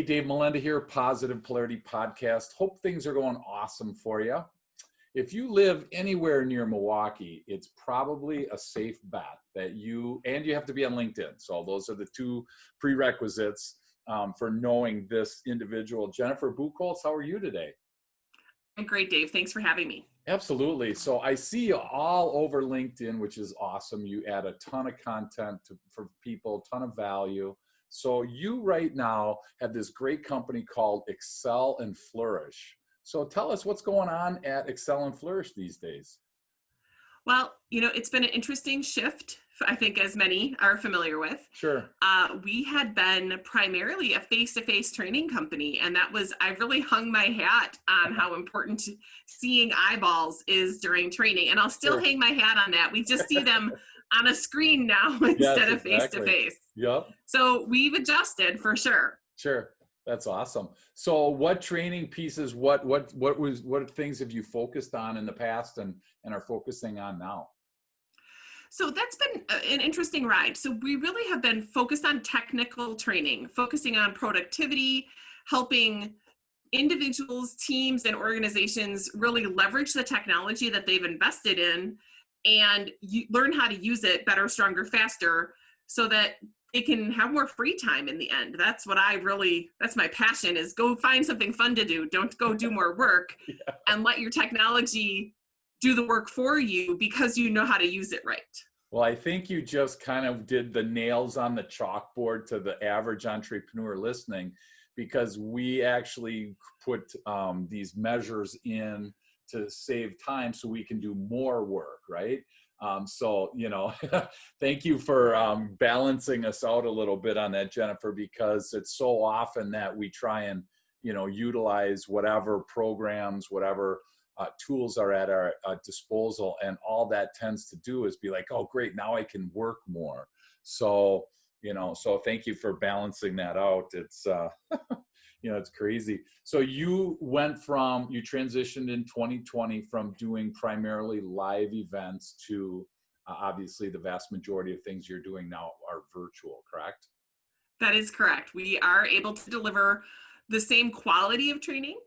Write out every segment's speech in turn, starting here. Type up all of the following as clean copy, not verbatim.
Dave Melinda here, Positive Polarity Podcast. Hope things are going awesome for you. If you live anywhere near Milwaukee, it's probably a safe bet that you have to be on LinkedIn. So those are the two prerequisites for knowing this individual. Jennifer Buchholz, how are you today? I'm great, Dave. Thanks for having me. Absolutely. So I see you all over LinkedIn, which is awesome. You add a ton of content for people, ton of value. So you right now have this great company called Excel and Flourish. So tell us what's going on at Excel and Flourish these days. Well, it's been an interesting shift, I think, as many are familiar with. Sure. We had been primarily a face-to-face training company, and I really hung my hat on how important seeing eyeballs is during training. And I'll still hang my hat on that. We just see them on a screen now instead of face-to-face. Yep. So we've adjusted for sure. Sure. That's awesome. So what training pieces, what things have you focused on in the past and are focusing on now? So that's been an interesting ride. So we really have been focused on technical training, focusing on productivity, helping individuals, teams, and organizations really leverage the technology that they've invested in and learn how to use it better, stronger, faster, so that they can have more free time in the end. That's my passion, is go find something fun to do. Don't go do more work and let your technology do the work for you because you know how to use it right. Well, I think you just kind of did the nails on the chalkboard to the average entrepreneur listening, because we actually put these measures in to save time so we can do more work, right? Thank you for balancing us out a little bit on that, Jennifer, because it's so often that we try and, utilize whatever programs, whatever tools are at our disposal. And all that tends to do is be like, oh, great, now I can work more. So thank you for balancing that out. It's, it's crazy. So you transitioned in 2020 from doing primarily live events to obviously the vast majority of things you're doing now are virtual, correct? That is correct. We are able to deliver the same quality of training,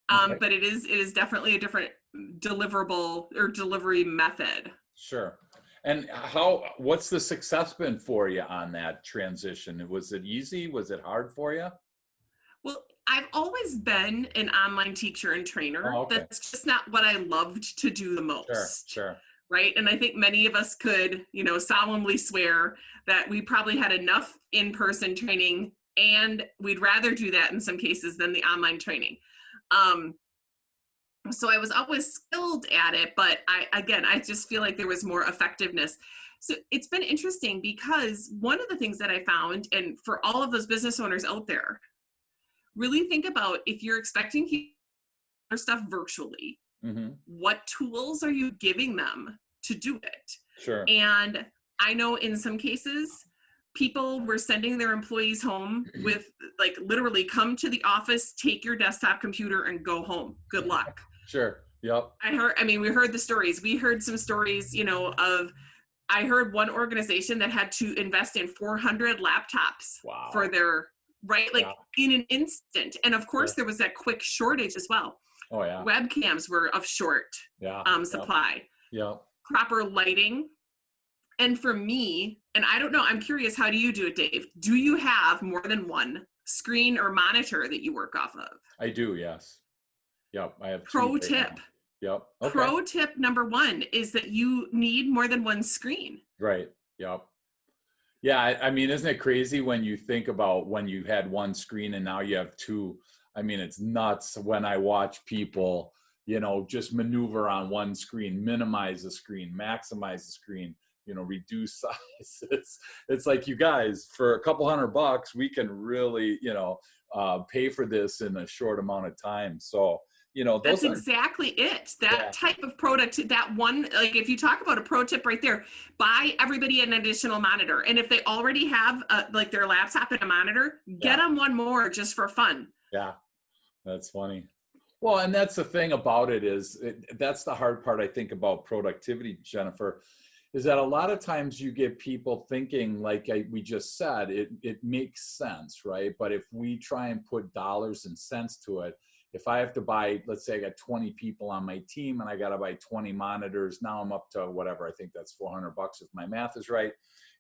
but it is definitely a different deliverable or delivery method. Sure. And what's the success been for you on that transition? Was it easy? Was it hard for you? Well, I've always been an online teacher and trainer. Oh, okay. That's just not what I loved to do the most. Sure. Right. And I think many of us could, solemnly swear that we probably had enough in-person training, and we'd rather do that in some cases than the online training. So I was always skilled at it, but I just feel like there was more effectiveness. So it's been interesting because one of the things that I found, and for all of those business owners out there, really think about, if you're expecting stuff virtually, what tools are you giving them to do it? Sure. And I know in some cases, people were sending their employees home with literally, come to the office, take your desktop computer and go home. Good luck. Sure. Yep. We heard the stories. We heard some stories, I heard one organization that had to invest in 400 laptops for their, in an instant. And of course, there was that quick shortage as well. Oh yeah. Webcams were of short supply. Yeah. Proper lighting. And for me, and I don't know, I'm curious, how do you do it, Dave? Do you have more than one screen or monitor that you work off of? I do, yes. Yep, I have Pro tip. Yep. Okay. Pro tip number one is that you need more than one screen. Right. Yep. Yeah, I mean, isn't it crazy when you think about when you had one screen and now you have two? I mean, it's nuts when I watch people, just maneuver on one screen, minimize the screen, maximize the screen, reduce size. It's like, you guys, for a couple $100, we can really, pay for this in a short amount of time. So, that's exactly it. That type of product, that one, if you talk about a pro tip right there, buy everybody an additional monitor. And if they already have their laptop and a monitor, get them one more just for fun. Yeah, that's funny. Well, and that's the thing about it is, that's the hard part, I think, about productivity, Jennifer, is that a lot of times you get people thinking, like we just said, it makes sense, right? But if we try and put dollars and cents to it, if I have to buy, let's say I got 20 people on my team and I got to buy 20 monitors, now I'm up to whatever, I think that's $400 if my math is right,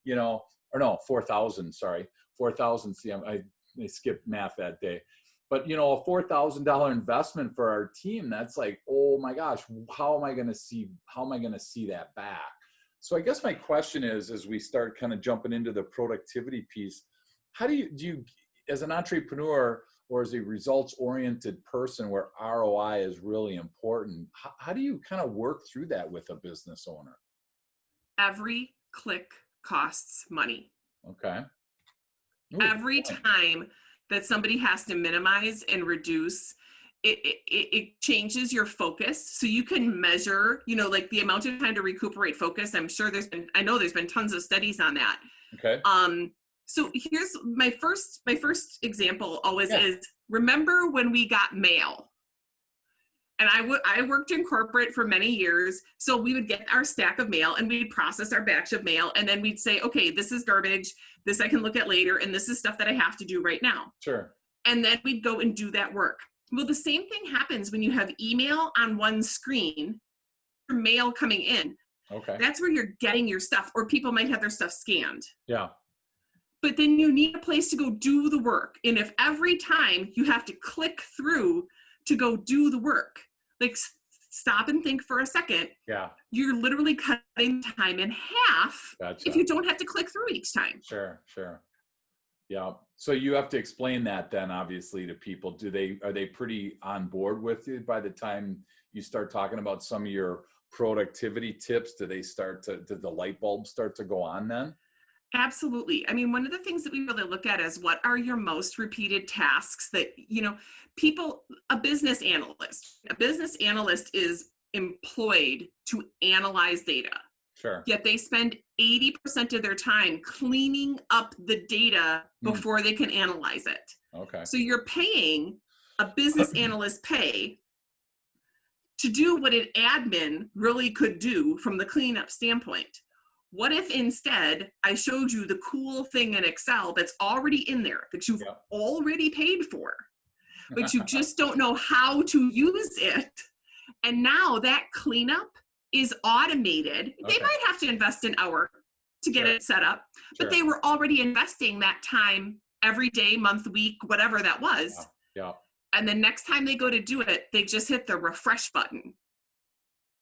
or no, 4,000, sorry, 4,000. See, I skipped math that day. But, a $4,000 investment for our team, that's like, oh my gosh, how am I going to see that back? So I guess my question is, as we start kind of jumping into the productivity piece, how do you, as an entrepreneur or as a results-oriented person where ROI is really important, how do you kind of work through that with a business owner? Every click costs money. Okay. Ooh, Every time that somebody has to minimize and reduce, it changes your focus. So you can measure, like the amount of time to recuperate focus. I know there's been tons of studies on that. Okay. So here's my first example always is, remember when we got mail? And I worked in corporate for many years. So we would get our stack of mail and we'd process our batch of mail. And then we'd say, okay, this is garbage. This I can look at later. And this is stuff that I have to do right now. Sure. And then we'd go and do that work. Well, the same thing happens when you have email on one screen, your mail coming in. Okay. That's where you're getting your stuff, or people might have their stuff scanned. Yeah. But then you need a place to go do the work. And if every time you have to click through to go do the work, like stop and think for a second, you're literally cutting time in half. Gotcha. If you don't have to click through each time. Sure. Yeah. So you have to explain that then, obviously, to people. Are they pretty on board with it by the time you start talking about some of your productivity tips? Did the light bulbs start to go on then? Absolutely. I mean, one of the things that we really look at is, what are your most repeated tasks that, a business analyst is employed to analyze data. Sure. Yet they spend 80% of their time cleaning up the data before they can analyze it. Okay. So you're paying a business analyst pay to do what an admin really could do from the cleanup standpoint. What if instead I showed you the cool thing in Excel that's already in there, that you've already paid for, but you just don't know how to use it? And now that cleanup is automated. Okay. They might have to invest an hour to get it set up, but they were already investing that time every day, month, week, whatever that was. Yeah. And the next time they go to do it, they just hit the refresh button.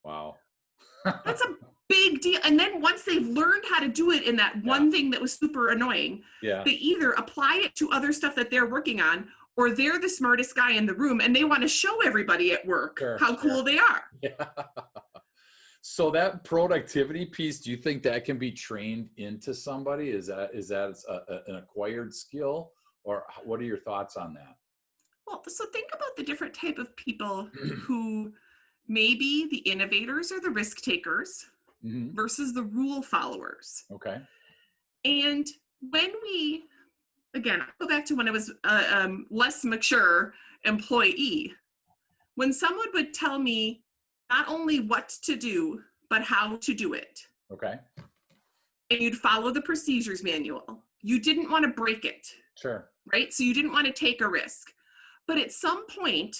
Wow. That's a big deal. And then once they've learned how to do it in that one thing that was super annoying, they either apply it to other stuff that they're working on, or they're the smartest guy in the room and they want to show everybody at work how cool they are. Yeah. So that productivity piece, do you think that can be trained into somebody? Is that an acquired skill, or what are your thoughts on that? Well, so think about the different type of people who may be the innovators or the risk takers versus the rule followers. Okay. And when again, I'll go back to when I was a less mature employee, when someone would tell me not only what to do, but how to do it. Okay. And you'd follow the procedures manual. You didn't want to break it. Sure. Right? So you didn't want to take a risk. But at some point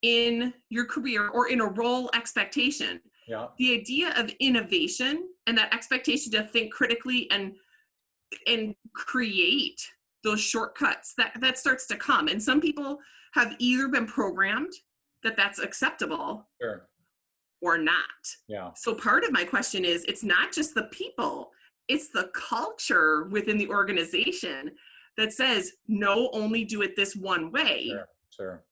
in your career or in a role expectation, the idea of innovation and that expectation to think critically and create those shortcuts, that starts to come. And some people have either been programmed that that's acceptable or not. Yeah. So part of my question is, it's not just the people, it's the culture within the organization that says, no, only do it this one way. Sure.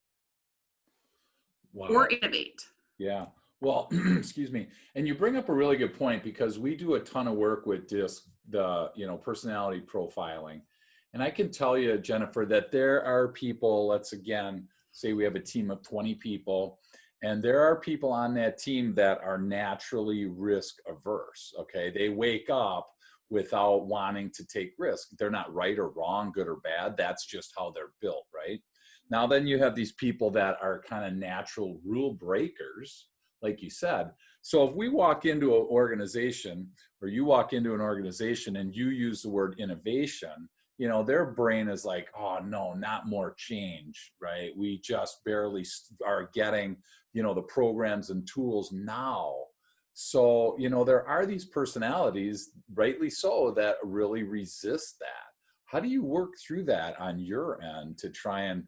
Wow. Or innovate. Yeah. Well, excuse me. And you bring up a really good point, because we do a ton of work with the personality profiling. And I can tell you, Jennifer, that there are people, let's again say we have a team of 20 people, and there are people on that team that are naturally risk averse. Okay. They wake up without wanting to take risk. They're not right or wrong, good or bad. That's just how they're built, right? Now, then you have these people that are kind of natural rule breakers, like you said. So if we walk into an organization, or you walk into an organization and you use the word innovation, their brain is like, oh no, not more change, right? We just barely are getting, the programs and tools now. So, there are these personalities, rightly so, that really resist that. How do you work through that on your end to try and,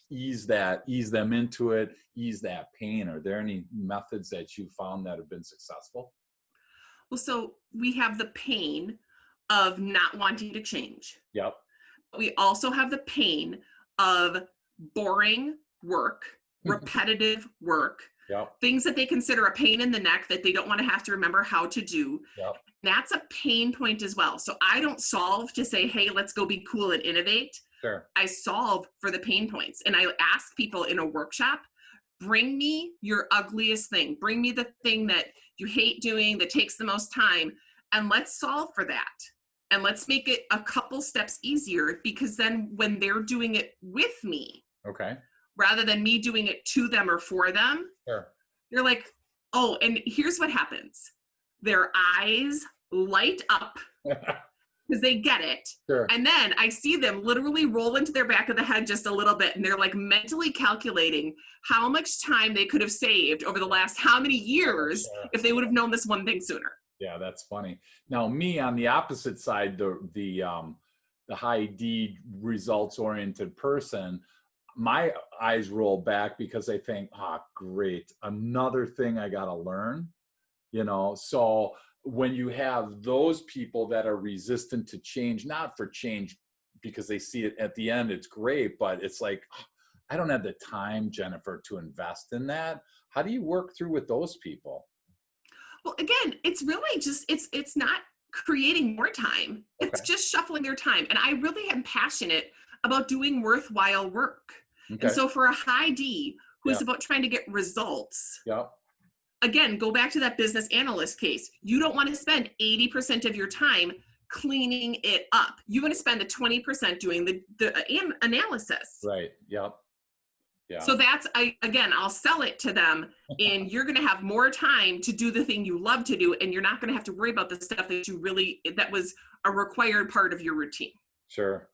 ease them into it, ease that pain? Are there any methods that you found that have been successful? Well, so we have the pain of not wanting to change. Yep. We also have the pain of boring work, repetitive work, Yep. things that they consider a pain in the neck that they don't want to have to remember how to do. Yep. That's a pain point as well. So I don't solve to say, hey, let's go be cool and innovate. Sure. I solve for the pain points. And I ask people in a workshop, bring me your ugliest thing. Bring me the thing that you hate doing, that takes the most time, and let's solve for that. And let's make it a couple steps easier, because then when they're doing it with me, Okay. rather than me doing it to them or for them, Sure. they're like, oh, and here's what happens. Their eyes light up because they get it. Sure. And then I see them literally roll into their back of the head just a little bit. And they're like mentally calculating how much time they could have saved over the last how many years Sure. if they would have known this one thing sooner. Yeah, that's funny. Now, me on the opposite side, the high D results oriented person, my eyes roll back because I think, great, another thing I got to learn. So when you have those people that are resistant to change, not for change because they see it at the end, it's great, but it's like, I don't have the time, Jennifer, to invest in that. How do you work through with those people? Well, again, it's really just, it's not creating more time. Okay. It's just shuffling their time. And I really am passionate about doing worthwhile work. Okay. And so for a high D who is Yeah. about trying to get results, Yeah. again, go back to that business analyst case. You don't want to spend 80% of your time cleaning it up. You want to spend the 20% doing the analysis. Right. Yep. Yeah. So that's, I'll sell it to them, and you're going to have more time to do the thing you love to do, and you're not going to have to worry about the stuff that was a required part of your routine. Sure.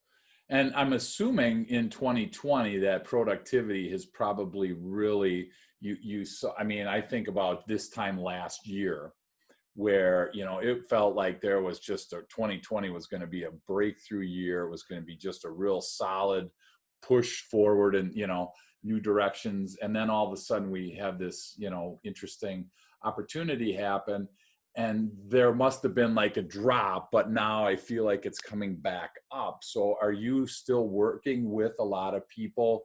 And I'm assuming in 2020 that productivity has probably really, you saw, I think about this time last year where, it felt like there was just 2020 was going to be a breakthrough year. It was going to be just a real solid push forward and, new directions. And then all of a sudden we have this, interesting opportunity happen. And there must have been like a drop, but now I feel like it's coming back up. So are you still working with a lot of people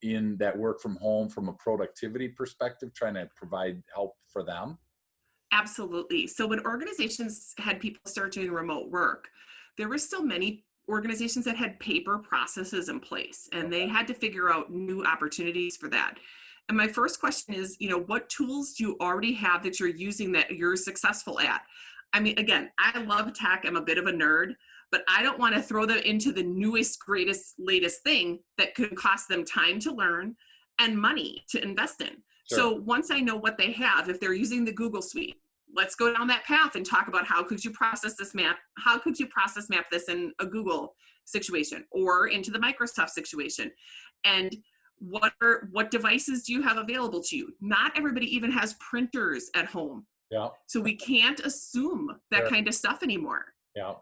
in that work from home from a productivity perspective, trying to provide help for them? Absolutely. So when organizations had people start doing remote work, there were still many organizations that had paper processes in place, and they had to figure out new opportunities for that. And my first question is, what tools do you already have that you're using that you're successful at? Again, I love tech. I'm a bit of a nerd, but I don't want to throw them into the newest, greatest, latest thing that could cost them time to learn and money to invest in. Sure. So once I know what they have, if they're using the Google Suite, let's go down that path and talk about how could you process this map? How could you process map this in a Google situation or into the Microsoft situation? And what devices do you have available to you? Not everybody even has printers at home. Yeah. So we can't assume that Sure. kind of stuff anymore. Yeah.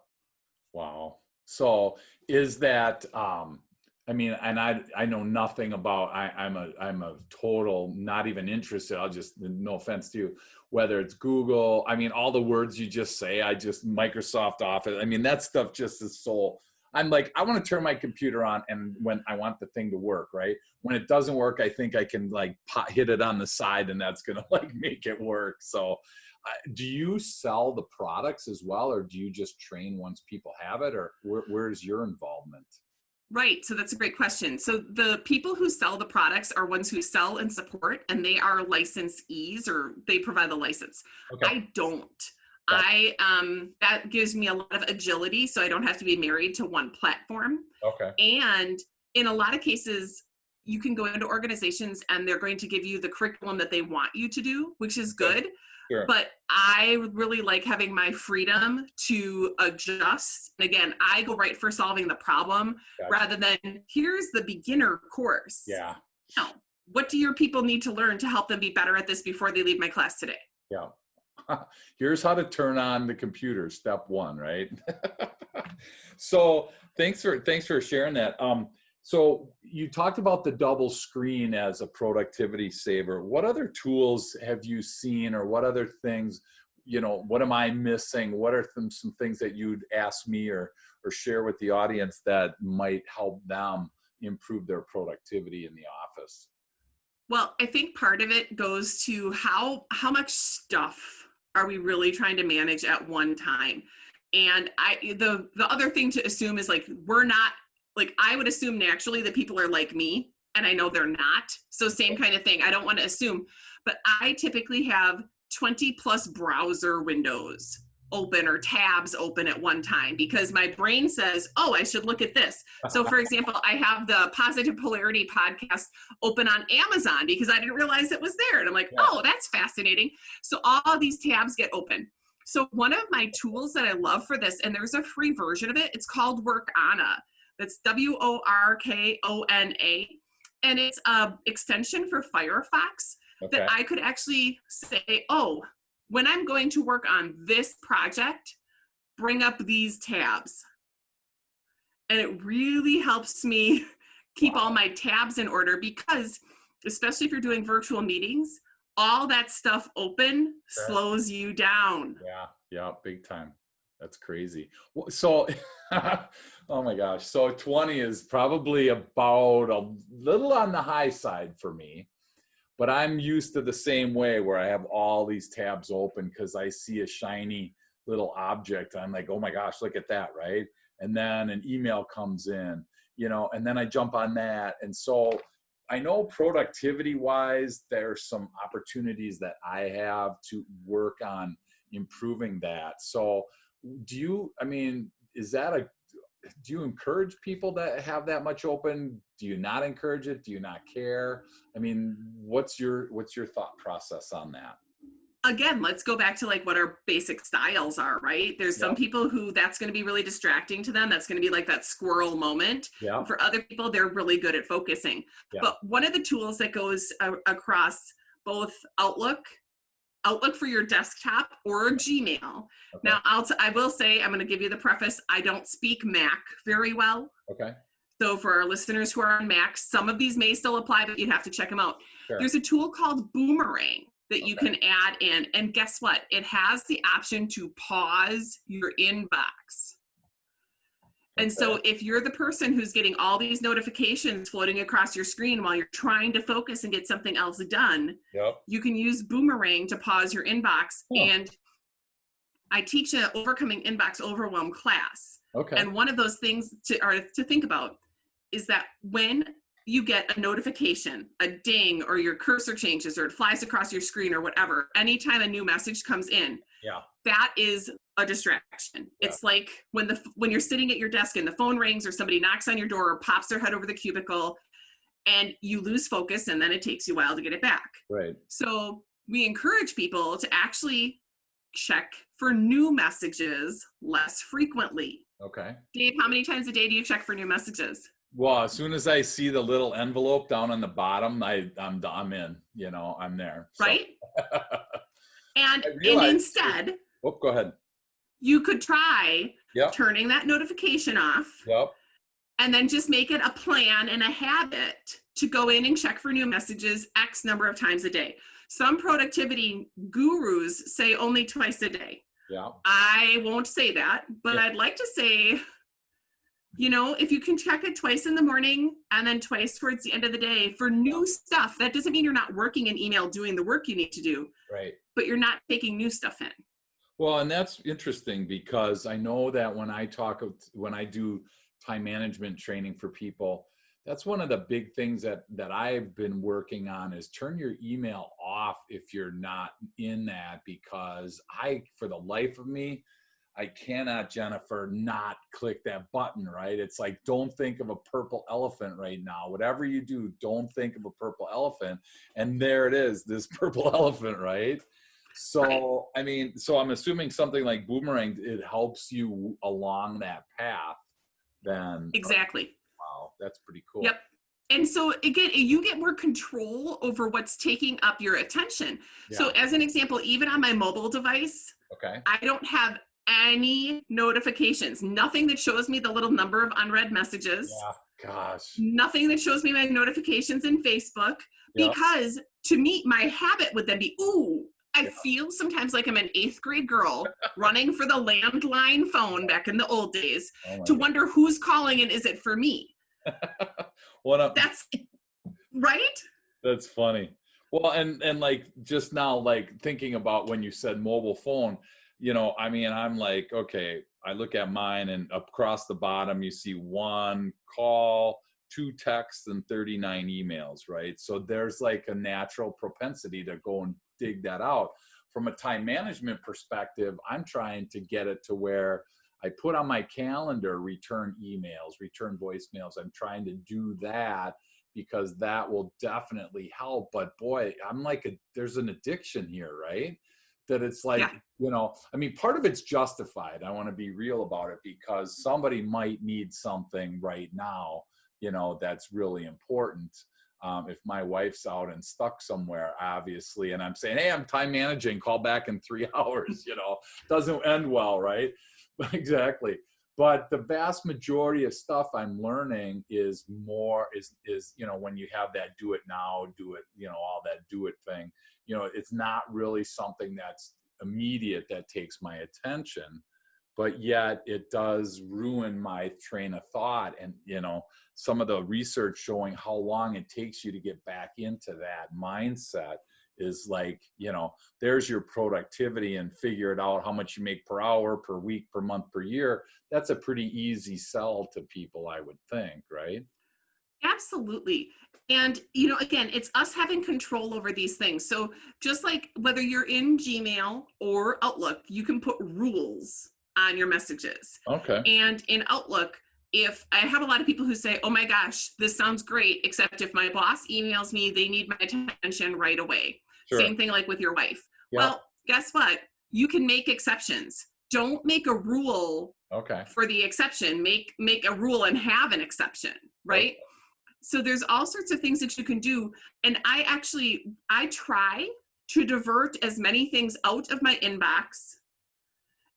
Wow. So is that, and I know nothing about, I'm a total, not even interested. No offense to you, whether it's Google, all the words you just say, Microsoft Office, that stuff just is so, I'm like, I want to turn my computer on and when I want the thing to work, right? When it doesn't work, I think I can hit it on the side and that's going to make it work. So do you sell the products as well, or do you just train once people have it, or where's your involvement? Right. So that's a great question. So the people who sell the products are ones who sell and support, and they are licensees, or they provide the license. Okay. I don't. Gotcha. That gives me a lot of agility, so I don't have to be married to one platform. Okay. And in a lot of cases, you can go into organizations and they're going to give you the curriculum that they want you to do, which is good. Sure. But I really like having my freedom to adjust. And again, I go right for solving the problem rather than here's the beginner course. Yeah. No. What do your people need to learn to help them be better at this before they leave my class today? Yeah. Here's how to turn on the computer, step one, right? So thanks for sharing that. So you talked about the double screen as a productivity saver. What other tools have you seen, or what other things, what am I missing? What are some things that you'd ask me or share with the audience that might help them improve their productivity in the office? Well, I think part of it goes to how much stuff are we really trying to manage at one time? And the other thing to assume is like, we're not, like, I would assume naturally that people are like me, and I know they're not. So same kind of thing. I don't want to assume, but I typically have 20 plus browser windows open or tabs open at one time because my brain says, oh, I should look at this. So for example, I have the Positive Polarity podcast open on Amazon because I didn't realize it was there. And I'm like, oh, that's fascinating. So all these tabs get open. So one of my tools that I love for this, and there's a free version of it, it's called Workana. That's Workona. And it's an extension for Firefox that I could actually say, oh, when I'm going to work on this project, bring up these tabs. And it really helps me keep all my tabs in order because, especially if you're doing virtual meetings, all that stuff open slows you down. Yeah, big time. That's crazy. So, oh my gosh. So 20 is probably about a little on the high side for me, but I'm used to the same way where I have all these tabs open because I see a shiny little object. I'm like, oh my gosh, look at that, right? And then an email comes in, and then I jump on that. And so I know productivity wise, there's some opportunities that I have to work on improving that. So do you encourage people that have that much open? Do you not encourage it? Do you not care? I mean, what's your thought process on that? Again, let's go back to like what our basic styles are, right? There's some people who that's going to be really distracting to them. That's going to be like that squirrel moment. Yeah. For other people, they're really good at focusing. Yeah. But one of the tools that goes across both Outlook for your desktop or Gmail. Okay. Now, I will say, I'm going to give you the preface. I don't speak Mac very well. Okay. So for our listeners who are on Mac, some of these may still apply, but you'd have to check them out. Sure. There's a tool called Boomerang that you can add in. And guess what? It has the option to pause your inbox. And so if you're the person who's getting all these notifications floating across your screen while you're trying to focus and get something else done, you can use Boomerang to pause your inbox. And I teach an Overcoming Inbox Overwhelm class. Okay. And one of those things to think about is that when you get a notification, a ding, or your cursor changes, or it flies across your screen or whatever, anytime a new message comes in, that is a distraction. It's like when you're sitting at your desk and the phone rings or somebody knocks on your door or pops their head over the cubicle and you lose focus and then it takes you a while to get it back. Right. So we encourage people to actually check for new messages less frequently. Okay. Dave, how many times a day do you check for new messages? Well, as soon as I see the little envelope down on the bottom, I'm in, I'm there. So. Right. And instead, go ahead. You could try turning that notification off. Yep. And then just make it a plan and a habit to go in and check for new messages X number of times a day. Some productivity gurus say only twice a day. Yeah. I won't say that, but I'd like to say, if you can check it twice in the morning and then twice towards the end of the day for new stuff, that doesn't mean you're not working in email doing the work you need to do. Right. But you're not taking new stuff in. Well, and that's interesting because I know that when I do time management training for people, that's one of the big things that I've been working on is turn your email off if you're not in that, because for the life of me, I cannot, Jennifer, not click that button, right? It's like, don't think of a purple elephant right now. Whatever you do, don't think of a purple elephant. And there it is, this purple elephant, right? Right. So, I mean, so I'm assuming something like Boomerang, it helps you along that path then. Exactly. Wow, that's pretty cool. Yep. And so again, you get more control over what's taking up your attention. Yeah. So as an example, even on my mobile device, Okay. I don't have any notifications, nothing that shows me the little number of unread messages, Yeah, gosh. nothing that shows me my notifications in Facebook, Yeah. because to me, my habit would then be, ooh, I Yeah. feel sometimes like I'm an 8th grade girl running for the landline phone back in the old days Oh to my wonder who's calling and is it for me? Well, That's right. that's funny. Well, and like just now, like thinking about when you said mobile phone, you know, I mean, I'm like, okay, I look at mine and across the bottom, you see 1 call, 2 texts, and 39 emails, right? So there's like a natural propensity to go and dig that out. From a time management perspective, I'm trying to get it to where I put on my calendar, return emails, return voicemails. I'm trying to do that because that will definitely help. But boy, I'm like, there's an addiction here, right? That it's like, Yeah. you know, I mean, part of it's justified. I want to be real about it because somebody might need something right now, you know, that's really important. If my wife's out and stuck somewhere, obviously, and I'm saying, hey, I'm time managing, call back in 3 hours, you know, doesn't end well, right? Exactly. But the vast majority of stuff I'm learning is more is, you know, when you have that do it now, do it, you know, all that do it thing, you know, it's not really something that's immediate that takes my attention, but yet it does ruin my train of thought. And, you know, some of the research showing how long it takes you to get back into that mindset is like, you know, there's your productivity and figure it out how much you make per hour, per week, per month, per year. That's a pretty easy sell to people, I would think, right? Absolutely. And, you know, again, it's us having control over these things. So just like whether you're in Gmail or Outlook, you can put rules on your messages. Okay. And in Outlook, if I have a lot of people who say, oh my gosh, this sounds great, except if my boss emails me, they need my attention right away. Sure. Same thing like with your wife. Yep. Well, guess what? You can make exceptions. Don't make a rule Okay. for the exception. Make a rule and have an exception, right? Okay. So there's all sorts of things that you can do. And I try to divert as many things out of my inbox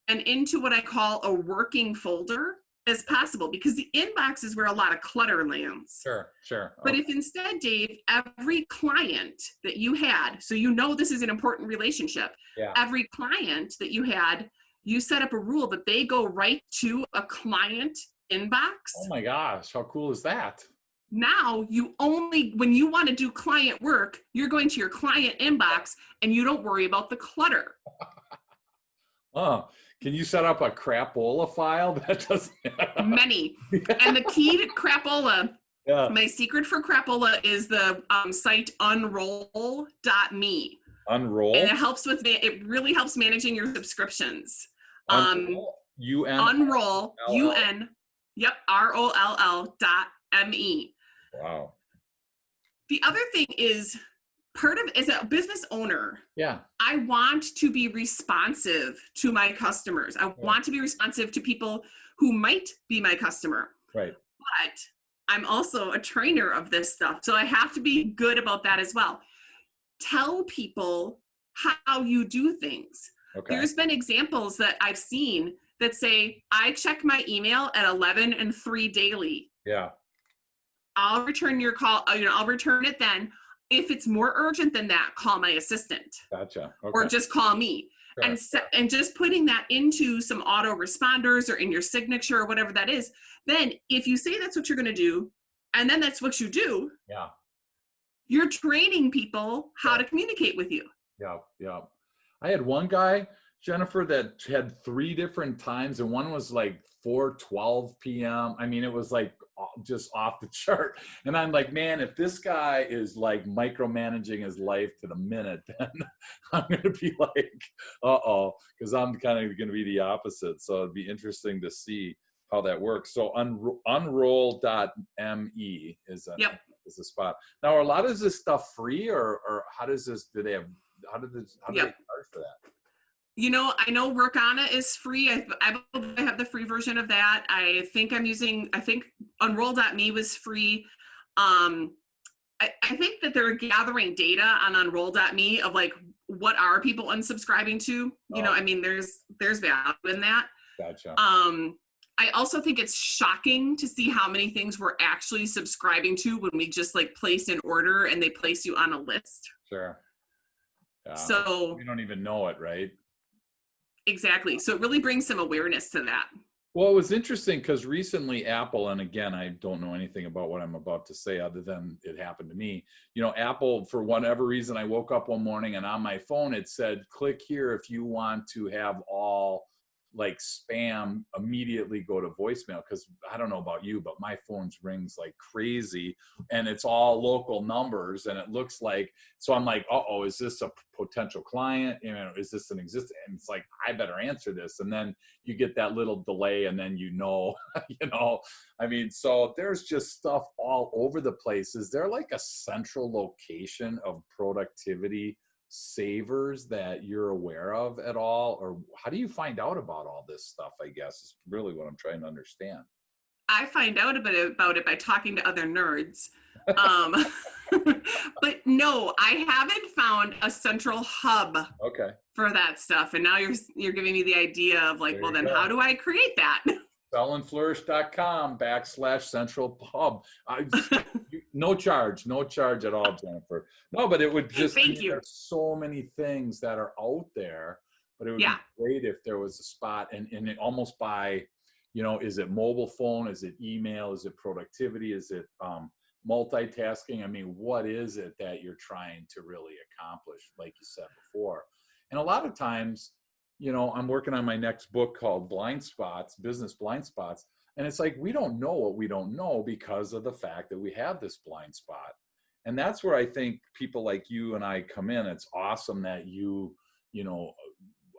and into what I call a working folder as possible, because the inbox is where a lot of clutter lands. Sure. Sure. But Okay. if instead, Dave, every client that you had, so you know this is an important relationship, Yeah. every client that you had, you set up a rule that they go right to a client inbox. Oh my gosh, how cool is that? Now you only, when you want to do client work, you're going to your client inbox and you don't worry about the clutter. Oh, can you set up a crapola file that doesn't? Many. And the key to crapola, Yeah. my secret for crapola is the site unroll.me. Unroll. And it really helps managing your subscriptions. Unroll. Unroll. UN. Yep. ROLL.me. Wow. The other thing is, as a business owner, Yeah. I want to be responsive to my customers. I want to be responsive to people who might be my customer. Right. But I'm also a trainer of this stuff. So I have to be good about that as well. Tell people how you do things. Okay. There's been examples that I've seen that say, I check my email at 11 and 3 daily. Yeah. I'll return your call. I'll return it then. If it's more urgent than that, call my assistant. Gotcha. Okay. Or just call me. Sure. And just putting that into some auto responders or in your signature or whatever that is, then if you say that's what you're going to do, and then that's what you do, Yeah. you're training people how to communicate with you. Yeah. Yeah. I had one guy, Jennifer, that had 3 different times, and one was like 4:12 p.m. I mean, it was like just off the chart. And I'm like, man, if this guy is like micromanaging his life to the minute, then I'm going to be like, uh-oh, because I'm kind of going to be the opposite. So it'd be interesting to see how that works. So unroll.me is Yep. is a spot. Now, are a lot of this stuff free, or how does this, how do they Yep. charge for that? I know Workana is free. I have the free version of that. I think Unroll.me was free. I think that they're gathering data on Unroll.me of like, what are people unsubscribing to? I mean, there's value in that. Gotcha. I also think it's shocking to see how many things we're actually subscribing to when we just like place an order and they place you on a list. Sure. Yeah. So we don't even know it, right? Exactly. So it really brings some awareness to that. Well, it was interesting because recently Apple, and again, I don't know anything about what I'm about to say other than it happened to me. Apple, for whatever reason, I woke up one morning and on my phone, it said, click here if you want to have all like spam immediately go to voicemail. Because I don't know about you, but my phone rings like crazy and it's all local numbers and it looks like, so I'm like, uh-oh, is this a potential client? Is this an existing? And it's like, I better answer this. And then you get that little delay and then I mean, so there's just stuff all over the place. Is there like a central location of productivity savers that you're aware of at all? Or how do you find out about all this stuff, I guess, is really what I'm trying to understand. I find out about it by talking to other nerds. But no, I haven't found a central hub for that stuff. And now you're giving me the idea of like, well, then how do I create that? excelandflourish.com/central hub. No charge at all, Jennifer. No, but it would just, Thank you. There's so many things that are out there, but it would be great if there was a spot and it almost by, is it mobile phone? Is it email? Is it productivity? Is it multitasking? I mean, what is it that you're trying to really accomplish, like you said before? And a lot of times, I'm working on my next book called Blind Spots, Business Blind Spots. And it's like, we don't know what we don't know because of the fact that we have this blind spot. And that's where I think people like you and I come in. It's awesome that you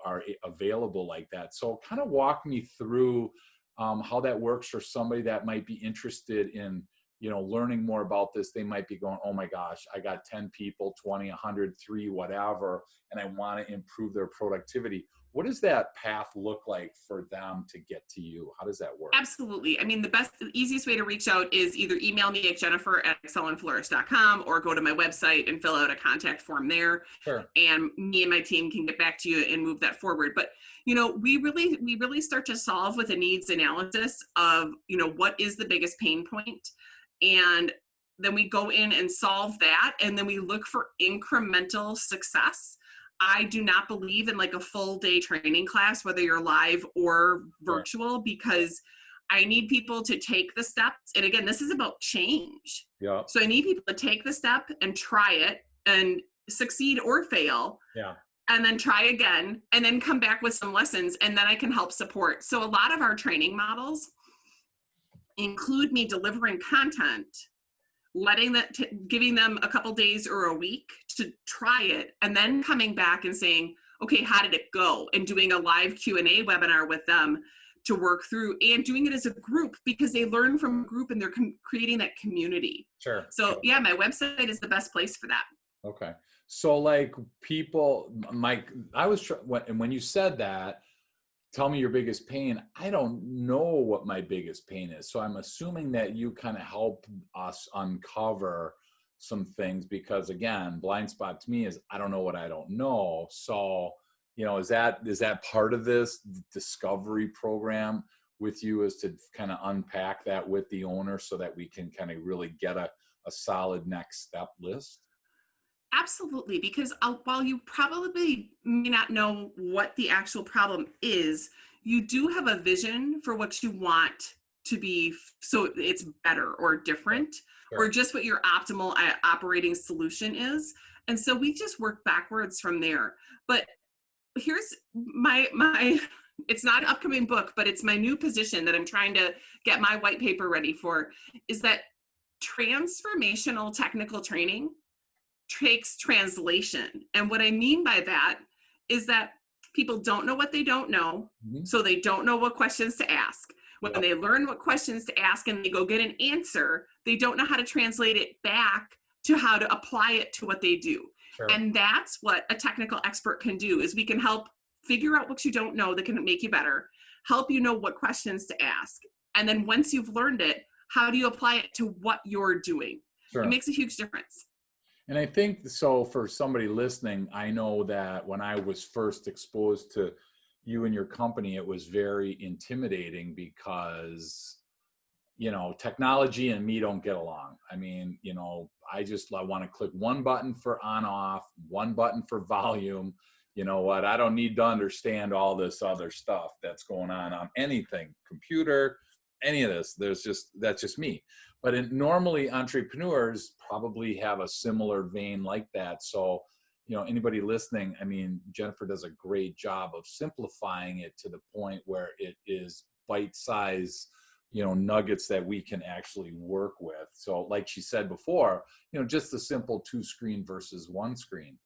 are available like that. So kind of walk me through how that works for somebody that might be interested in, learning more about this. They might be going, oh my gosh, I got 10 people, 20, 100, 3, whatever, and I want to improve their productivity. What does that path look like for them to get to you? How does that work? Absolutely. I mean, the easiest way to reach out is either email me at jennifer@excelandflourish.com or go to my website and fill out a contact form there. Sure. And me and my team can get back to you and move that forward. But, we really start to solve with a needs analysis of, what is the biggest pain point? And then we go in and solve that. And then we look for incremental success. I do not believe in like a full day training class, whether you're live or virtual, because I need people to take the steps. And again, this is about change. Yeah. So I need people to take the step and try it and succeed or fail. Yeah. And then try again and then come back with some lessons and then I can help support. So a lot of our training models include me delivering content, giving them a couple days or a week to try it, and then coming back and saying, okay, how did it go? And doing a live Q&A webinar with them to work through and doing it as a group because they learn from a group and they're creating that community. Sure. So yeah, my website is the best place for that. Okay. So like people, when you said that, tell me your biggest pain. I don't know what my biggest pain is. So I'm assuming that you kind of help us uncover some things because again, blind spot to me is I don't know what I don't know. So, is that part of this discovery program with you, is to kind of unpack that with the owner so that we can kind of really get a solid next step list? Absolutely, because while you probably may not know what the actual problem is, you do have a vision for what you want to be so it's better or different, or just what your optimal operating solution is. And so we just work backwards from there. But here's my it's not an upcoming book, but it's my new position that I'm trying to get my white paper ready for, is that transformational technical training takes translation. And what I mean by that is that people don't know what they don't know, so they don't know what questions to ask. When they learn what questions to ask and they go get an answer, they don't know how to translate it back to how to apply it to what they do. Sure. And that's what a technical expert can do, is we can help figure out what you don't know that can make you better, help you know what questions to ask. And then once you've learned it, how do you apply it to what you're doing? Sure. It makes a huge difference. And I think so for somebody listening, I know that when I was first exposed to you and your company, it was very intimidating because, you know, technology and me don't get along. I mean, you know, I want to click one button for on off, one button for volume. You know what? I don't need to understand all this other stuff that's going on anything, computer, any of this. That's just me. But normally entrepreneurs probably have a similar vein like that. So, you know, anybody listening, I mean, Jennifer does a great job of simplifying it to the point where it is bite-sized, you know, nuggets that we can actually work with. So like she said before, you know, just the simple 2-screen versus 1-screen,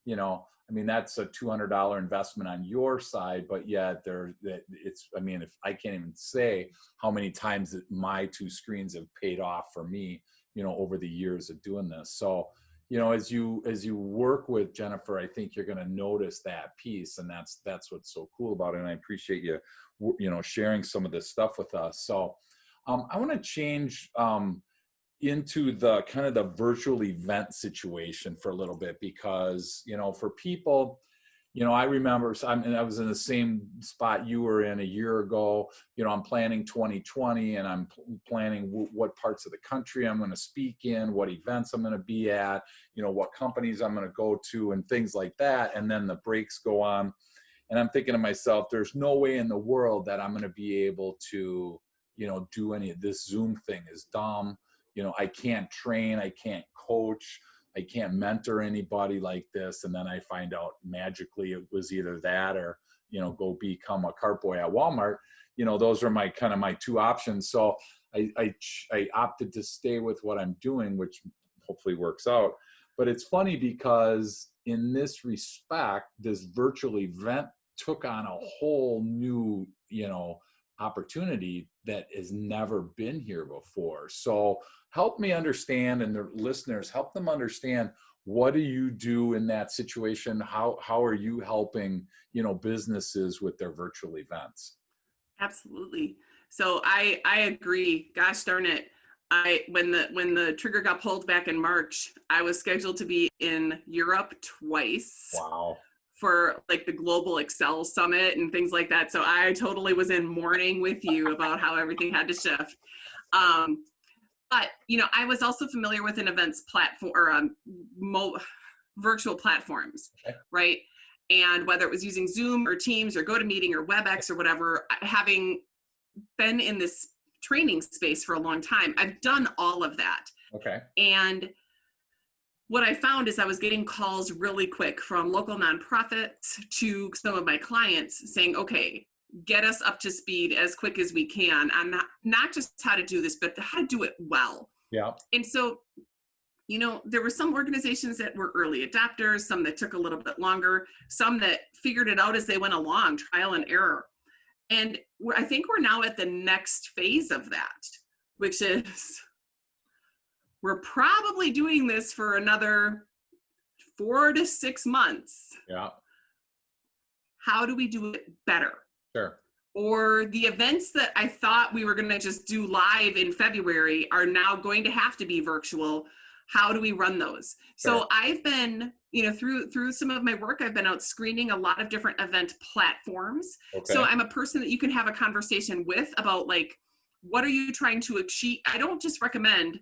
you know, I mean, that's a $200 investment on your side, but yet I mean, if I can't even say how many times that my 2 screens have paid off for me, you know, over the years of doing this. So, you know, as you work with Jennifer, I think you're going to notice that piece, and that's what's so cool about it. And I appreciate you, you know, sharing some of this stuff with us. So, I want to change into the kind of the virtual event situation for a little bit, because, you know, for people, you know, I remember I was in the same spot you were in a year ago. You know, I'm planning 2020, and I'm planning what parts of the country I'm going to speak in, what events I'm going to be at, you know, what companies I'm going to go to and things like that. And then the breaks go on. And I'm thinking to myself, there's no way in the world that I'm going to be able to, you know, do any of this. Zoom thing is dumb. You know, I can't train, I can't coach, I can't mentor anybody like this. And then I find out magically it was either that or, you know, go become a cart boy at Walmart. You know, those are my 2 options. So I opted to stay with what I'm doing, which hopefully works out. But it's funny because in this respect, this virtual event took on a whole new, you know, opportunity that has never been here before. So help me understand, and the listeners, help them understand, what do you do in that situation? How are you helping, you know, businesses with their virtual events? Absolutely. So I agree. Gosh darn it. When the trigger got pulled back in March, I was scheduled to be in Europe twice. Wow. For like the global Excel summit and things like that. So I totally was in mourning with you about how everything had to shift. But, you know, I was also familiar with an events platform or virtual platforms, Okay. right? And whether it was using Zoom or Teams or GoToMeeting or WebEx or whatever, having been in this training space for a long time, I've done all of that. Okay. And what I found is I was getting calls really quick from local nonprofits to some of my clients saying, okay, get us up to speed as quick as we can on not just how to do this, but how to do it well. Yeah. And so, you know, there were some organizations that were early adopters, some that took a little bit longer, some that figured it out as they went along, trial and error. And I think we're now at the next phase of that, which is we're probably doing this for another 4 to 6 months. Yeah. How do we do it better? Sure. Or the events that I thought we were going to just do live in February are now going to have to be virtual. How do we run those? Sure. So I've been, you know, through some of my work, I've been out screening a lot of different event platforms. Okay. So I'm a person that you can have a conversation with about, like, what are you trying to achieve? I don't just recommend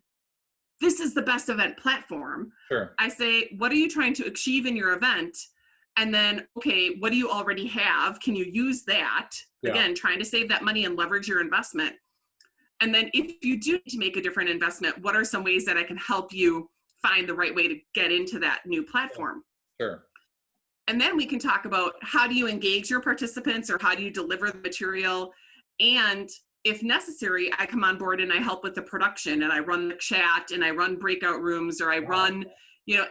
this is the best event platform. Sure. I say, what are you trying to achieve in your event? And then, okay, what do you already have? Can you use that? Yeah. Again, trying to save that money and leverage your investment. And then if you do need to make a different investment, what are some ways that I can help you find the right way to get into that new platform? Sure. And then we can talk about how do you engage your participants, or how do you deliver the material. And if necessary, I come on board and I help with the production, and I run the chat, and I run breakout rooms, or I run,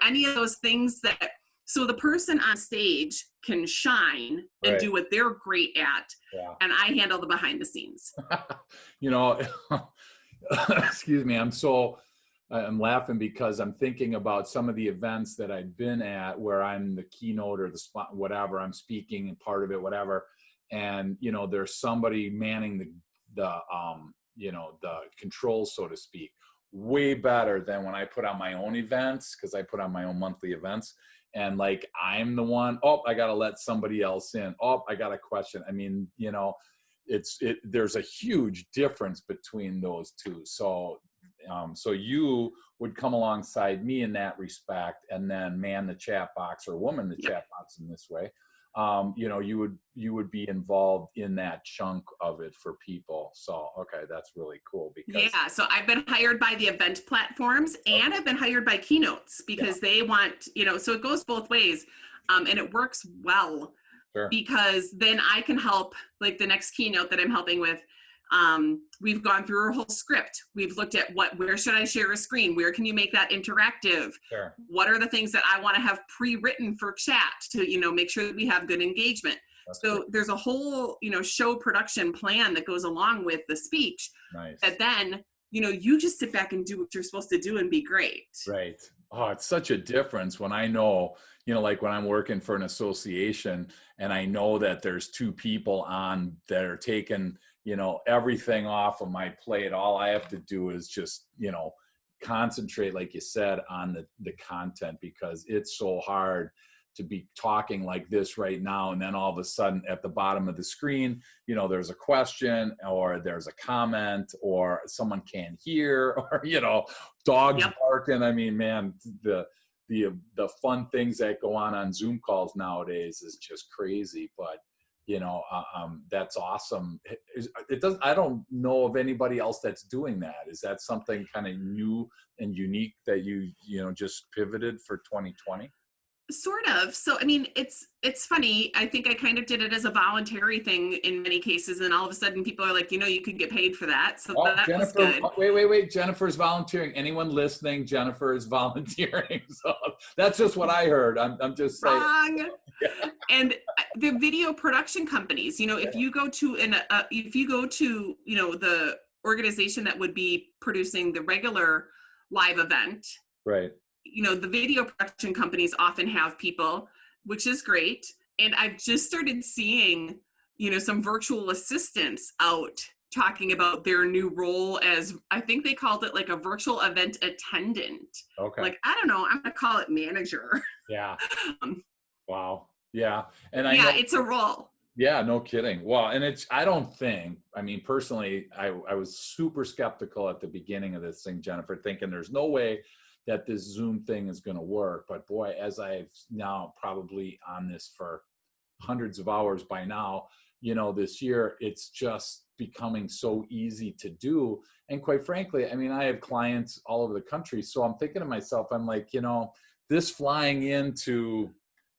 any of those things that, so the person on stage can shine and Right. do what they're great at. Yeah. And I handle the behind the scenes. Excuse me. I'm laughing because I'm thinking about some of the events that I've been at where I'm the keynote or the spot, whatever, I'm speaking and part of it, whatever. And, there's somebody manning the controls, so to speak, way better than when I put on my own events, because I put on my own monthly events. And like, I'm the one, I got to let somebody else in. I got a question. I mean, there's a huge difference between those two. So you would come alongside me in that respect, and then man the chat box, or woman the chat box in this way. You would be involved in that chunk of it for people. So, okay, that's really cool because so I've been hired by the event platforms, and I've been hired by keynotes because they want, so it goes both ways. And it works well. Sure. Because then I can help, like the next keynote that I'm helping with. We've gone through a whole script. We've looked at where should I share a screen? Where can you make that interactive? Sure. What are the things that I want to have pre-written for chat to, make sure that we have good engagement? That's so great. There's a whole, show production plan that goes along with the speech. Nice. That then, you just sit back and do what you're supposed to do and be great. Right. Oh, it's such a difference when I know, like when I'm working for an association and I know that there's two people on that are taking, everything off of my plate. All I have to do is just, concentrate, like you said, on the content, because it's so hard to be talking like this right now. And then all of a sudden at the bottom of the screen, there's a question, or there's a comment, or someone can't hear, or, dogs barking. I mean, man, the fun things that go on Zoom calls nowadays is just crazy. But, that's awesome. I don't know of anybody else that's doing that. Is that something kind of new and unique that you just pivoted for 2020? Sort of. So, I mean, it's funny. I think I kind of did it as a voluntary thing in many cases. And all of a sudden people are like, you could get paid for that. So that Jennifer, was good. Wait. Jennifer's volunteering. Anyone listening, Jennifer is volunteering. So that's just what I heard. I'm just saying. Wrong. Yeah. And the video production companies, if you go to the organization that would be producing the regular live event. Right. The video production companies often have people, which is great. And I've just started seeing, some virtual assistants out talking about their new role as, I think they called it like a virtual event attendant. Okay. Like, I don't know, I'm going to call it manager. Yeah. Wow. Yeah. And I know, it's a role. Yeah, no kidding. Well, and I mean, personally, I was super skeptical at the beginning of this thing, Jennifer, thinking there's no way that this Zoom thing is going to work. But boy, as I've now probably on this for hundreds of hours by now, this year, it's just becoming so easy to do. And quite frankly, I mean, I have clients all over the country. So I'm thinking to myself, I'm like, this flying into,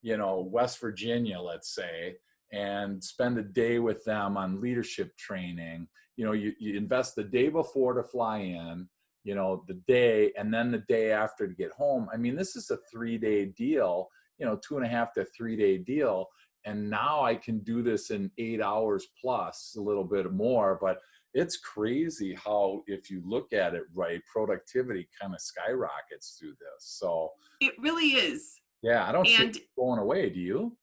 West Virginia, let's say, and spend a day with them on leadership training, you invest the day before to fly in, the day, and then the day after to get home. I mean, this is a 3-day deal, 2.5 to 3-day deal. And now I can do this in 8 hours plus a little bit more, but it's crazy how, if you look at it right, productivity kind of skyrockets through this. So it really is. Yeah. I don't see it going away. Do you?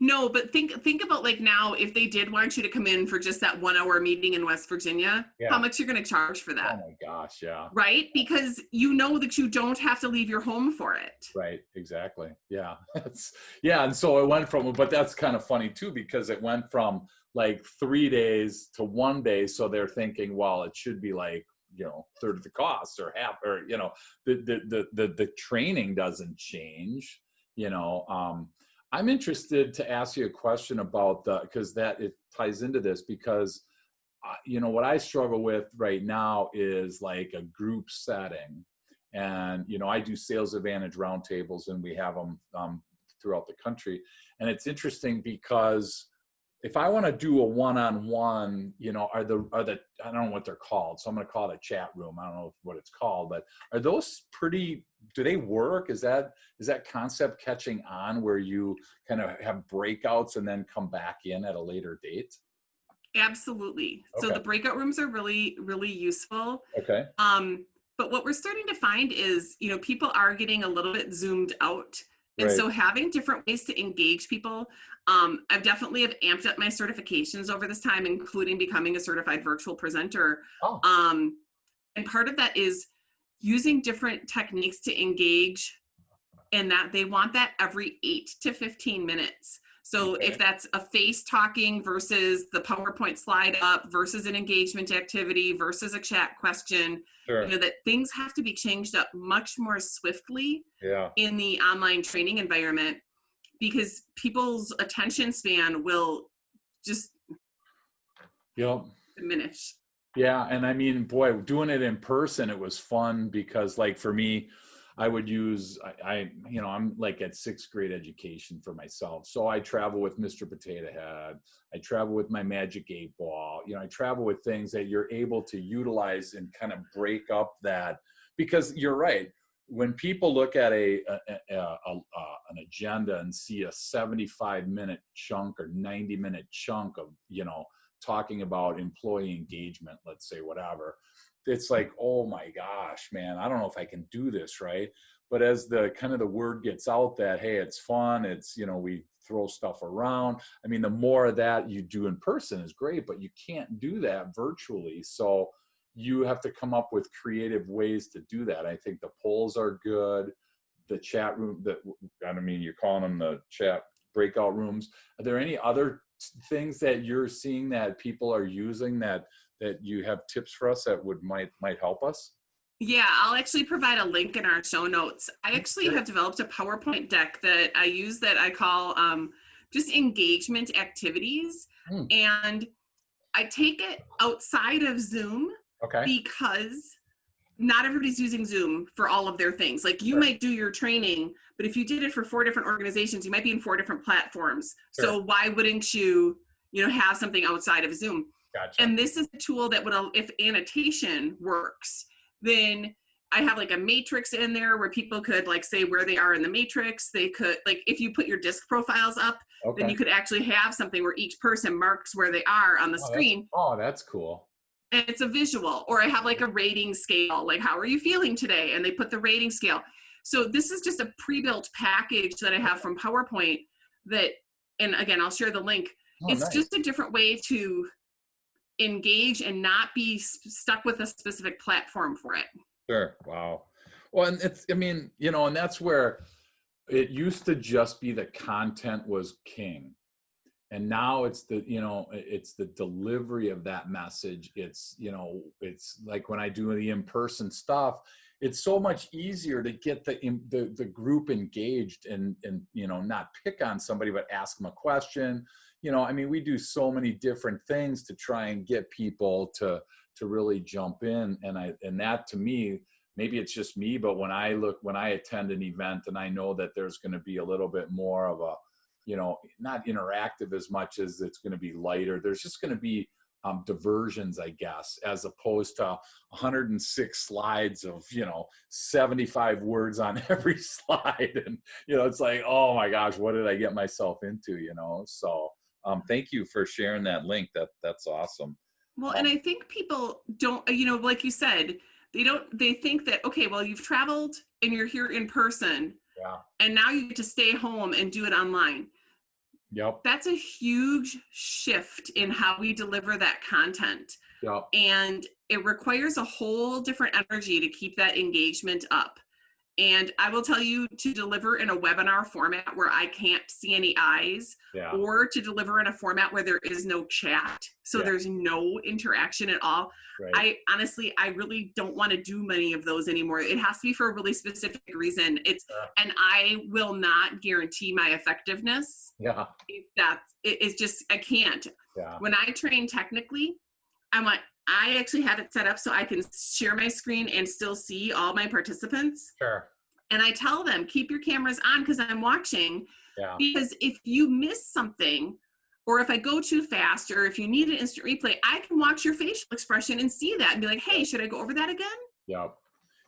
No, but think about like now, if they did want you to come in for just that 1-hour meeting in West Virginia, how much you're going to charge for that? Oh my gosh. Yeah. Right? Because that you don't have to leave your home for it. Right. Exactly. Yeah. And so it went from, but that's kind of funny too, because it went from like 3 days to 1 day. So they're thinking, well, it should be like, third of the cost or half, or, the training doesn't change, I'm interested to ask you a question about because it ties into this, because, what I struggle with right now is like a group setting. And, I do sales advantage roundtables, and we have them throughout the country. And it's interesting because if I want to do a one-on-one, you know, are the I don't know what they're called, so I'm going to call it a chat room. I don't know what it's called, but are those pretty? Do they work? Is that concept catching on where you kind of have breakouts and then come back in at a later date? Absolutely. So Okay. the breakout rooms are really, really useful. Okay. But what we're starting to find is, you know, people are getting a little bit zoomed out. And Right. so having different ways to engage people, I've definitely have amped up my certifications over this time, including becoming a certified virtual presenter. Oh. And part of that is using different techniques to engage, and that they want that every 8 to 15 minutes. So Okay. if that's a face talking versus the PowerPoint slide up versus an engagement activity versus a chat question, Sure. you know, that things have to be changed up much more swiftly Yeah. in the online training environment, because people's attention span will just Yep. diminish. Yeah, and I mean, boy, doing it in person, it was fun because, like, for me, I would use you know, I'm like at sixth grade education for myself, so I travel with Mr. Potato Head. I travel with my Magic 8 Ball. You know, I travel with things that you're able to utilize and kind of break up that, because you're right. When people look at an agenda and see a 75-minute chunk or 90-minute chunk of, you know, talking about employee engagement, let's say, whatever, it's like, oh my gosh, man, I don't know if I can do this, right? But as the kind of the word gets out that, hey, it's fun, it's, you know, we throw stuff around. I mean, the more of that you do in person is great, but you can't do that virtually. So you have to come up with creative ways to do that. I think the polls are good. The chat room, that, I mean, you're calling them the chat breakout rooms. Are there any other things that you're seeing that people are using that you have tips for us that might help us? Yeah, I'll actually provide a link in our show notes. I actually Sure. have developed a PowerPoint deck that I use that I call just engagement activities. Hmm. And I take it outside of Zoom Okay. because not everybody's using Zoom for all of their things. Like you Sure. might do your training, but if you did it for 4 different organizations, you might be in 4 different platforms. Sure. So why wouldn't you, you know, have something outside of Zoom? Gotcha. And this is a tool that would, if annotation works, then I have like a matrix in there where people could like say where they are in the matrix. They could, like, if you put your disc profiles up, Okay. then you could actually have something where each person marks where they are on the screen. That's cool. And it's a visual. Or I have like a rating scale, like how are you feeling today? And they put the rating scale. So this is just a pre-built package that I have from PowerPoint that, and again, I'll share the link. It's Nice. just a different way to engage and not be stuck with a specific platform for it. Sure. Wow. Well, and it's, I mean, you know, and that's where it used to just be the content was king. And now it's the, you know, it's the delivery of that message. It's, you know, it's like when I do the in-person stuff, it's so much easier to get the group engaged and, you know, not pick on somebody, but ask them a question. You know, I mean, we do so many different things to try and get people to really jump in. And that to me, maybe it's just me, but when I attend an event and I know that there's going to be a little bit more of a, you know, not interactive as much as it's going to be lighter. There's just going to be diversions, I guess, as opposed to 106 slides of, you know, 75 words on every slide. And, you know, it's like, oh my gosh, what did I get myself into, you know? So thank you for sharing that link. That's awesome. Well, and I think people don't, you know, like you said, they think that, okay, well, you've traveled and you're here in person. Yeah. And now you get to stay home and do it online. Yep. That's a huge shift in how we deliver that content. Yep. And it requires a whole different energy to keep that engagement up. And I will tell you, to deliver in a webinar format where I can't see any eyes, Yeah. or to deliver in a format where there is no chat, so there's no interaction at all. Right. I really don't want to do many of those anymore. It has to be for a really specific reason. And I will not guarantee my effectiveness. Yeah. It's just, I can't. Yeah. When I train technically, I actually have it set up so I can share my screen and still see all my participants. Sure. And I tell them, keep your cameras on because I'm watching. Yeah. Because if you miss something, or if I go too fast, or if you need an instant replay, I can watch your facial expression and see that and be like, hey, should I go over that again? Yeah.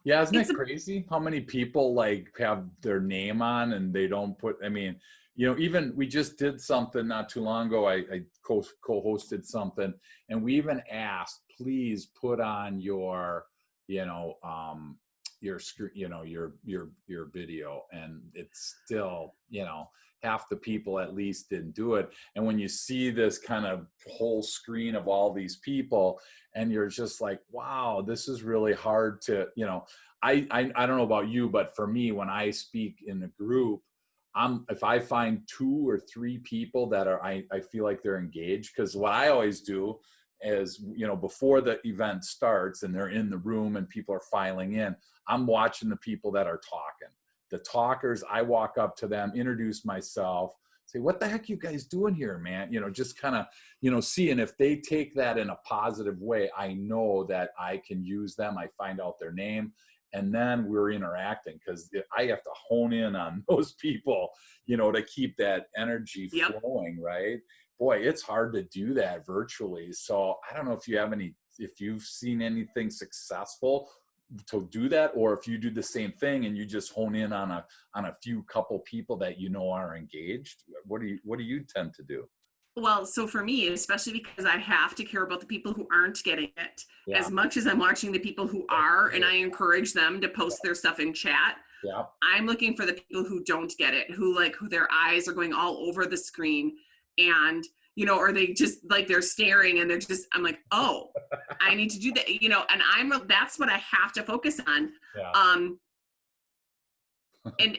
Yeah, isn't It's that a crazy how many people like have their name on and they don't put, I mean, even we just did something not too long ago. I co-hosted something, and we even asked, please put on your, you know, your screen, your video, and it's still, half the people at least didn't do it. And when you see this kind of whole screen of all these people, and you're just like, wow, this is really hard to, I don't know about you, but for me, when I speak in a group, if I find 2 or 3 people that I feel like they're engaged, because what I always do is, before the event starts and they're in the room and people are filing in, I'm watching the people that are talking. The talkers, I walk up to them, introduce myself, say, what the heck you guys doing here, man? Just kind of, see, and if they take that in a positive way, I know that I can use them. I find out their name, and then we're interacting, because I have to hone in on those people, to keep that energy Yep. flowing, right? Boy, it's hard to do that virtually. So I don't know if you've seen anything successful to do that, or if you do the same thing and you just hone in on a few couple people that are engaged. What do you tend to do? Well, so for me, especially because I have to care about the people who aren't getting it, Yeah. as much as I'm watching the people who are, and I encourage them to post their stuff in chat, Yeah. I'm looking for the people who don't get it, who their eyes are going all over the screen, and, or they just like, they're staring and I'm like, oh, I need to do that, and that's what I have to focus on. Yeah. And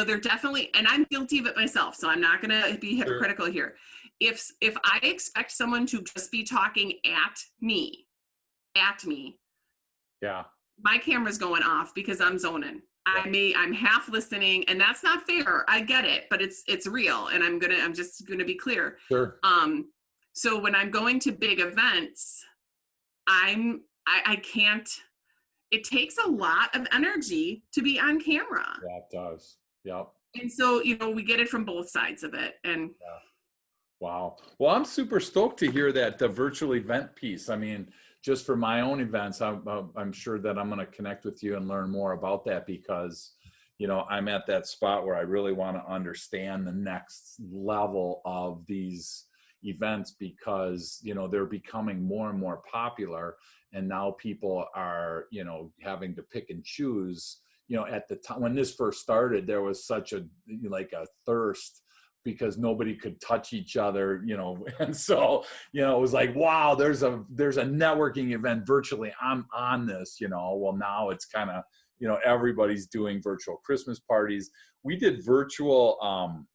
they're definitely, and I'm guilty of it myself, so I'm not going to be hypocritical here. If I expect someone to just be talking at me, Yeah. my camera's going off because I'm zoning. I'm half listening, and that's not fair. I get it, but it's real, and I'm just gonna be clear. Sure. So when I'm going to big events, I can't. It takes a lot of energy to be on camera. Yeah, it does. Yep. And so, we get it from both sides of it. And Yeah. Wow. Well, I'm super stoked to hear that, the virtual event piece. I mean, just for my own events, I'm sure that I'm going to connect with you and learn more about that, because, I'm at that spot where I really want to understand the next level of these events, because, they're becoming more and more popular. And now people are, having to pick and choose. At the time when this first started, there was such a thirst, because nobody could touch each other, and so, it was like, wow, there's a networking event virtually, I'm on this, well, now it's kind of, everybody's doing virtual Christmas parties. We did virtual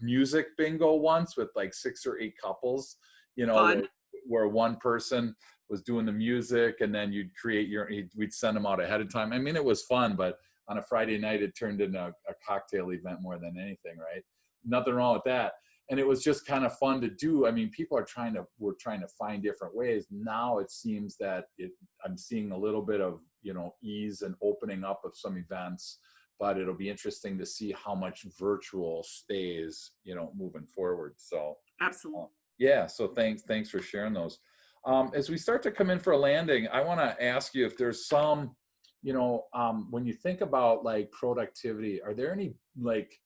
music bingo once with like 6 or 8 couples, fun. where one person was doing the music, and then you'd create we'd send them out ahead of time. I mean, it was fun, but on a Friday night, it turned into a cocktail event more than anything, right? Nothing wrong with that. And it was just kind of fun to do. I mean, people we're trying to find different ways. Now it seems that I'm seeing a little bit of, ease and opening up of some events, but it'll be interesting to see how much virtual stays, moving forward. So Absolutely. yeah. So thanks for sharing those. As we start to come in for a landing, I want to ask you if there's some, when you think about like productivity, are there any like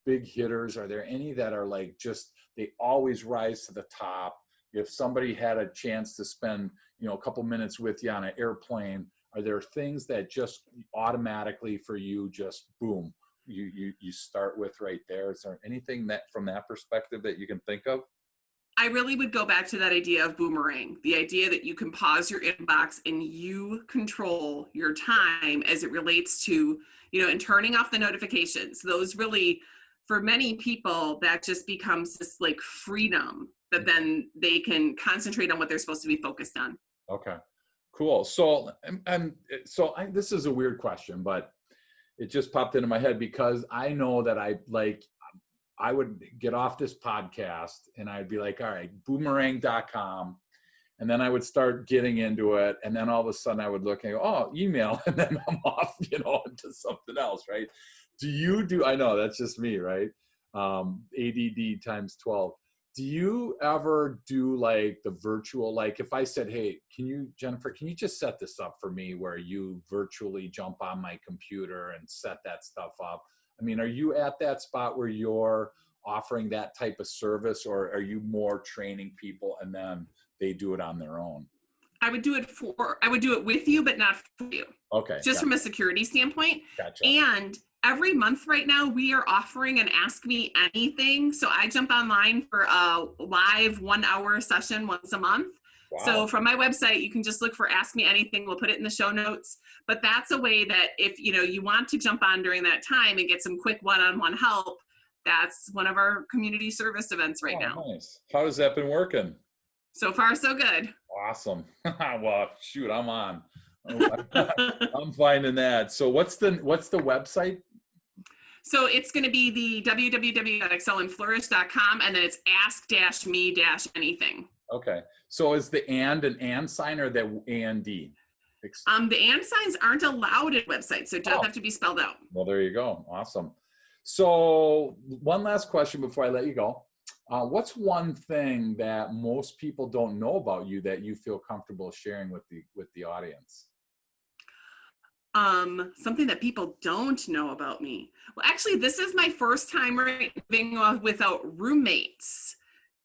big hitters? Are there any that are like, just, they always rise to the top? If somebody had a chance to spend, a couple minutes with you on an airplane, are there things that just automatically for you, just boom, you start with right there? Is there anything that from that perspective that you can think of? I really would go back to that idea of boomerang, the idea that you can pause your inbox and you control your time as it relates to, and turning off the notifications. Those really, for many people, that just becomes this like freedom that then they can concentrate on what they're supposed to be focused on. Okay, cool. So, this is a weird question, but it just popped into my head, because I know that I would get off this podcast and I'd be like, all right, boomerang.com. And then I would start getting into it. And then all of a sudden I would look and go, oh, email. And then I'm off, into something else, right? I know that's just me, right? ADD times 12. Do you ever do like the virtual, like if I said, hey, Jennifer, can you just set this up for me where you virtually jump on my computer and set that stuff up? I mean, are you at that spot where you're offering that type of service, or are you more training people and then they do it on their own? I would do it with you, but not for you. Okay. Just from a security standpoint. Gotcha. And every month right now, we are offering an Ask Me Anything. So I jump online for a live 1 hour session once a month. Wow. So from my website, you can just look for Ask Me Anything. We'll put it in the show notes. But that's a way that if you want to jump on during that time and get some quick one-on-one help, that's one of our community service events right now. Nice. How has that been working? So far, so good. Awesome. Well, shoot, I'm on. I'm finding that. So what's the website? So it's going to be the www.excelandflourish.com, and then it's ask-me-anything. Okay. So is the and sign, or the and? The and signs aren't allowed in websites, so it does have to be spelled out. Well, there you go. Awesome. So one last question before I let you go. What's one thing that most people don't know about you that you feel comfortable sharing with the audience? Something that people don't know about me. Well, actually, this is my first time living without roommates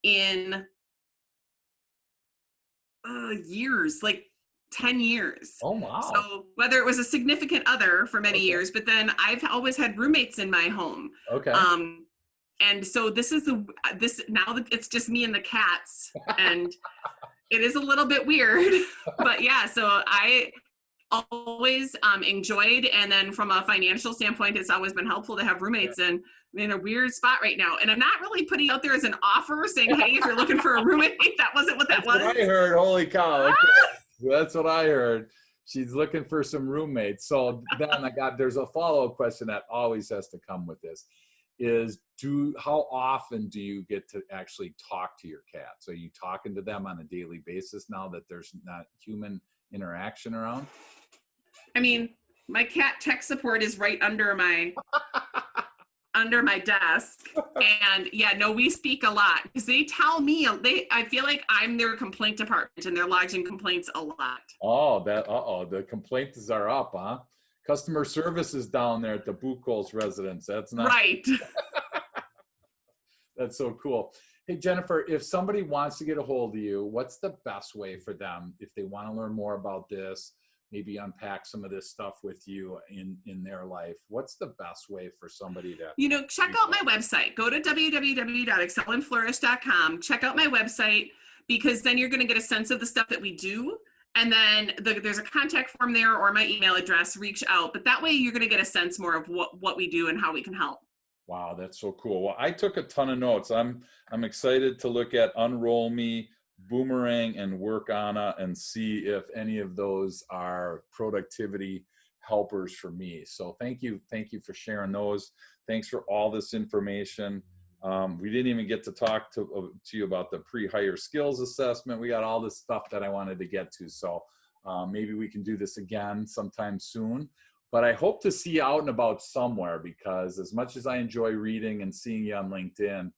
in years, like 10 years. Oh, wow. So whether it was a significant other for many years, but then I've always had roommates in my home. Okay. And so now that it's just me and the cats, and it is a little bit weird, but yeah, so I always enjoyed, and then from a financial standpoint, it's always been helpful to have roommates, and I'm in a weird spot right now. And I'm not really putting out there as an offer saying, hey, if you're looking for a roommate, that wasn't what that was. What I heard, holy cow. Okay. That's what I heard. She's looking for some roommates. So then there's a follow-up question that always has to come with this. How often do you get to actually talk to your cats? Are you talking to them on a daily basis now that there's not human interaction around? I mean, my cat tech support is right under my desk, and we speak a lot because they tell me I feel like I'm their complaint department, and they're lodging complaints a lot. Oh, the complaints are up, huh? Customer service is down there at the Buchholz residence. That's not right. That's so cool. Hey, Jennifer, if somebody wants to get a hold of you, what's the best way for them if they want to learn more about this, maybe unpack some of this stuff with you in their life? What's the best way for somebody to, check out my website. Go to www.excelandflourish.com. Check out my website, because then you're going to get a sense of the stuff that we do. And then there's a contact form there, or my email address, reach out. But that way you're going to get a sense more of what we do and how we can help. Wow, that's so cool. Well, I took a ton of notes. I'm excited to look at Unroll Me, Boomerang, and Workana, and see if any of those are productivity helpers for me. So thank you for sharing those. Thanks for all this information. We didn't even get to talk to you about the pre-hire skills assessment. We got all this stuff that I wanted to get to. So maybe we can do this again sometime soon. But I hope to see you out and about somewhere, because as much as I enjoy reading and seeing you on LinkedIn,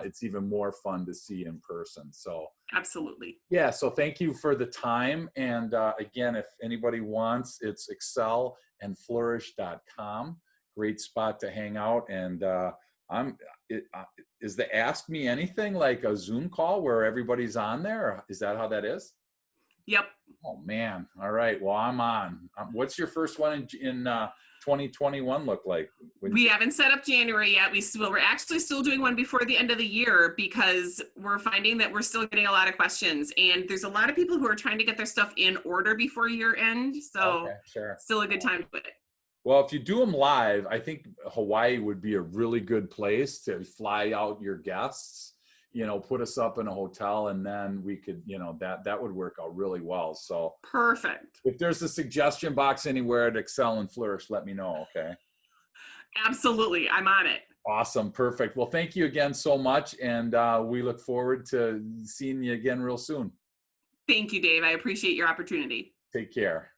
it's even more fun to see you in person. So absolutely. Yeah. So thank you for the time. And again, if anybody wants, it's excelandflourish.com. Great spot to hang out. And is the Ask Me Anything like a Zoom call where everybody's on there? Or is that how that is? Yep. Oh man. All right. Well, I'm on. What's your first one in 2021 look like? We haven't set up January yet. We're actually still doing one before the end of the year, because we're finding that we're still getting a lot of questions, and there's a lot of people who are trying to get their stuff in order before year end. So sure. Still a good time to put it. Well, if you do them live, I think Hawaii would be a really good place to fly out your guests, put us up in a hotel, and then we could, that would work out really well. So perfect. If there's a suggestion box anywhere at Excel and Flourish, let me know. Okay. Absolutely. I'm on it. Awesome. Perfect. Well, thank you again so much. And we look forward to seeing you again real soon. Thank you, Dave. I appreciate your opportunity. Take care.